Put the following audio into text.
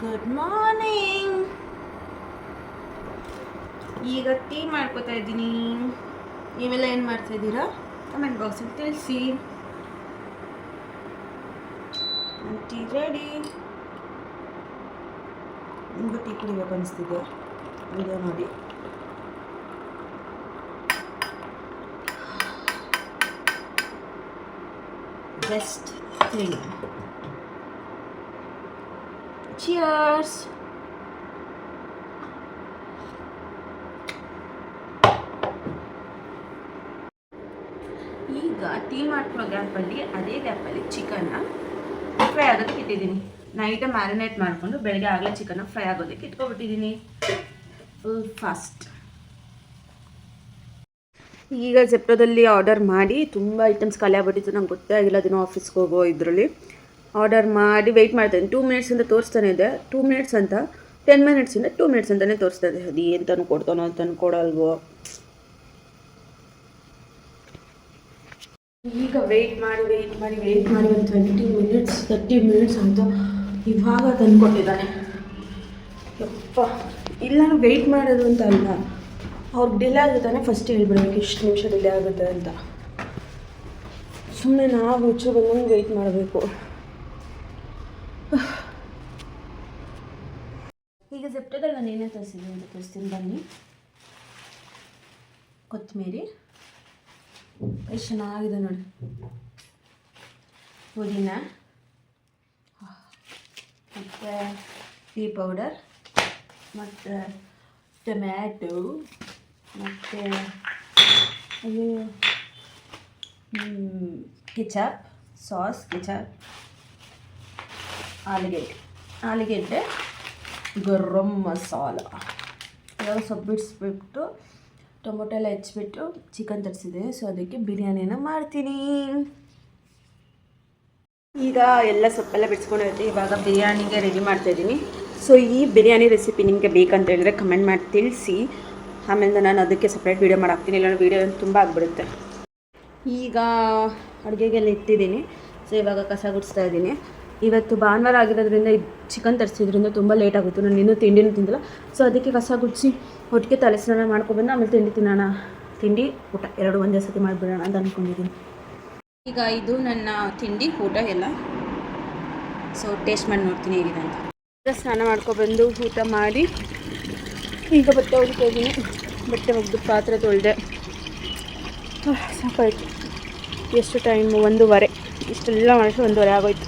Good morning. ಈಗ tea ಮಾಡ್ಕೋತಾ ಇದ್ದೀನಿ. ನೀವೆಲ್ಲ ಏನು ಮಾಡ್ತಾ ಇದ್ದೀರಾ ಕಮೆಂಟ್ ಬಾಕ್ಸಲ್ಲಿ ತಿಳಿಸಿ. Tea ready. ನಿಮಗೂ ಟೀ ಕುಡಿಬೇಕು ಅನಿಸ್ತಿದೆ ವಿಡಿಯೋ ನೋಡಿ. Best thing. Cheers. ಈಗ ಟೀ ಮಾಡ್ಕೊಳ್ಳೋ ಗ್ಯಾಪಲ್ಲಿ ಅದೇ ಗ್ಯಾಪಲ್ಲಿ ಚಿಕನ್ನ ಫ್ರೈ ಆಗೋದಕ್ಕೆ ಇಟ್ಟಿದ್ದೀನಿ. ನೈಟ್ ಮ್ಯಾರಿನೇಟ್ ಮಾಡಿಕೊಂಡು ಬೆಳಗ್ಗೆ ಆಗಲೇ ಚಿಕನ್ನ ಫ್ರೈ ಆಗೋದಕ್ಕೆ ಇಟ್ಕೊಬಿಟ್ಟಿದ್ದೀನಿ. Full fast. ಈಗ ಜೆಪ್ಟೋದಲ್ಲಿ ಆರ್ಡರ್ ಮಾಡಿ ತುಂಬ ಐಟಮ್ಸ್ ಖಾಲಿ ಆಗ್ಬಿಟ್ಟಿತ್ತು. ನಂಗೆ ಗೊತ್ತೇ ಆಗಿಲ್ಲ ಅದನ್ನು ಆಫೀಸ್ಗೆ ಹೋಗೋ ಇದರಲ್ಲಿ ಆರ್ಡರ್ ಮಾಡಿ ವೆಯ್ಟ್ ಮಾಡ್ತಾಯಿದ್ದೀನಿ. 2 ಮಿನಿಟ್ಸ್ ಅಂತ ತೋರಿಸ್ತಾನೆ ಇದೆ. 2 ಮಿನಿಟ್ಸ್ ಅಂತ 10 ಮಿನಿಟ್ಸಿಂದ 2 ಮಿನಿಟ್ಸ್ ಅಂತಲೇ ತೋರಿಸ್ತಾ ಇದೆ. ಅದು ಏನು ತಂದು ಕೊಡ್ತಾನೋ ತಂದು ಕೊಡಲ್ವೋ. ಈಗ ವೆಯ್ಟ್ ಮಾಡಿ ಒಂದು 20 ಮಿನಿಟ್ಸ್ 30 ಮಿನಿಟ್ಸ್ ಅಂತ ಇವಾಗ ತಂದು ಕೊಟ್ಟಿದ್ದಾನೆ. ಯಪ್ಪ, ಇಲ್ಲ ನಾನು ವೆಯ್ಟ್ ಮಾಡೋದು ಅಂತ ಅಲ್ಲ, ಅವ್ರಿಗೆ ಡಿಲೇ ಆಗುತ್ತಾನೆ ಫಸ್ಟ್ ಹೇಳ್ಬಿಡ್ಬೇಕು ಇಷ್ಟು ನಿಮಿಷ ಡಿಲೇ ಆಗುತ್ತೆ ಅಂತ. ಸುಮ್ಮನೆ ನಾವು ಹುಚ್ಚು ಬಂದಂಗೆ ವೆಯ್ಟ್ ಮಾಡಬೇಕು. ಈಗ ಜೆಪ್ಟೋದಲ್ಲಿ ನಾನು ಏನೇ ತರಿಸಿದ್ದೀನಿ ಅಂತ ತೋರಿಸ್ತೀನಿ ಬನ್ನಿ. ಕೊತ್ತಂಬರಿ ಎಷ್ಟು ಚೆನ್ನಾಗಿದೆ ನೋಡಿ, ಪುದೀನ, ಮತ್ತು ಟೀ ಪೌಡರ್, ಮತ್ತು ಟೊಮ್ಯಾಟೊ, ಮತ್ತು ಕೆಚಪ್ ಸಾಸ್, ಕೆಚಪ್, ಆಲೂಗೆಡ್ಡೆ, ಗರಂ ಮಸಾಲ ಎಲ್ಲ ಸ್ವಲ್ಪ ಬಿಡಿಸ್ಬಿಟ್ಟು ಟೊಮೊಟೊ ಎಲ್ಲ ಹೆಚ್ಚಿಬಿಟ್ಟು ಚಿಕನ್ ತರಿಸಿದೆ. ಸೊ ಅದಕ್ಕೆ ಬಿರಿಯಾನಿನ ಮಾಡ್ತೀನಿ. ಈಗ ಎಲ್ಲ ಸೊಪ್ಪೆಲ್ಲ ಬಿಡಿಸ್ಕೊಂಡಿರುತ್ತೆ. ಇವಾಗ ಬಿರಿಯಾನಿಗೆ ರೆಡಿ ಮಾಡ್ತಾಯಿದ್ದೀನಿ. ಸೊ ಈ ಬಿರಿಯಾನಿ ರೆಸಿಪಿ ನಿಮಗೆ ಬೇಕಂತ ಹೇಳಿದ್ರೆ ಕಮೆಂಟ್ ಮಾಡಿ ತಿಳಿಸಿ. ಆಮೇಲೆ ನಾನು ಅದಕ್ಕೆ ಸಪ್ರೇಟ್ ವೀಡಿಯೋ ಮಾಡಾಕ್ತೀನಿ, ಇಲ್ಲ ವೀಡಿಯೋ ತುಂಬ ಆಗಿಬಿಡುತ್ತೆ. ಈಗ ಅಡುಗೆಗೆಲ್ಲ ಇಟ್ಟಿದ್ದೀನಿ. ಸೊ ಇವಾಗ ಕಸ ಗುಡಿಸ್ತಾ ಇದ್ದೀನಿ. ಇವತ್ತು ಭಾನುವಾರ ಆಗಿರೋದ್ರಿಂದ ಚಿಕನ್ ತರಿಸಿದ್ರಿಂದ ತುಂಬ ಲೇಟ್ ಆಗುತ್ತೆ. ನಾನು ಇನ್ನೂ ತಿಂಡಿನೂ ತಿಂದಿಲ್ಲ. ಸೊ ಅದಕ್ಕೆ ಕಸ ಗುಡಿಸಿ ಒಟ್ಟಿಗೆ ತಲೆ ಸ್ನಾನ ಮಾಡ್ಕೊಬಂದು ಆಮೇಲೆ ತಿಂಡಿ ತಿನ್ನೋಣ. ತಿಂಡಿ ಊಟ ಎರಡು ಒಂದೇ ಸತಿ ಮಾಡಿಬಿಡೋಣ ಅಂತ ಅಂದ್ಕೊಂಡಿದ್ದೀನಿ. ಈಗ ಇದು ನನ್ನ ತಿಂಡಿ ಊಟ ಎಲ್ಲ. ಸೊ ಟೇಸ್ಟ್ ಮಾಡಿ ನೋಡ್ತೀನಿ ಹೇಗಿದೆ ಅಂತ. ಈಗ ಸ್ನಾನ ಮಾಡ್ಕೊಬಂದು ಊಟ ಮಾಡಿ ಈಗ ಬಟ್ಟೆ ಒಗಿತಾ ಇದ್ದೀನಿ. ಬಟ್ಟೆ ಒಗೆದು ಪಾತ್ರೆ ತೊಳೆದೆ. ಸಾಕಾಯಿತು. ಎಷ್ಟು ಟೈಮು? 1:15. ಇಷ್ಟೆಲ್ಲ ಮಾಡಿಸಿ 1:15 ಆಗೋಯ್ತು.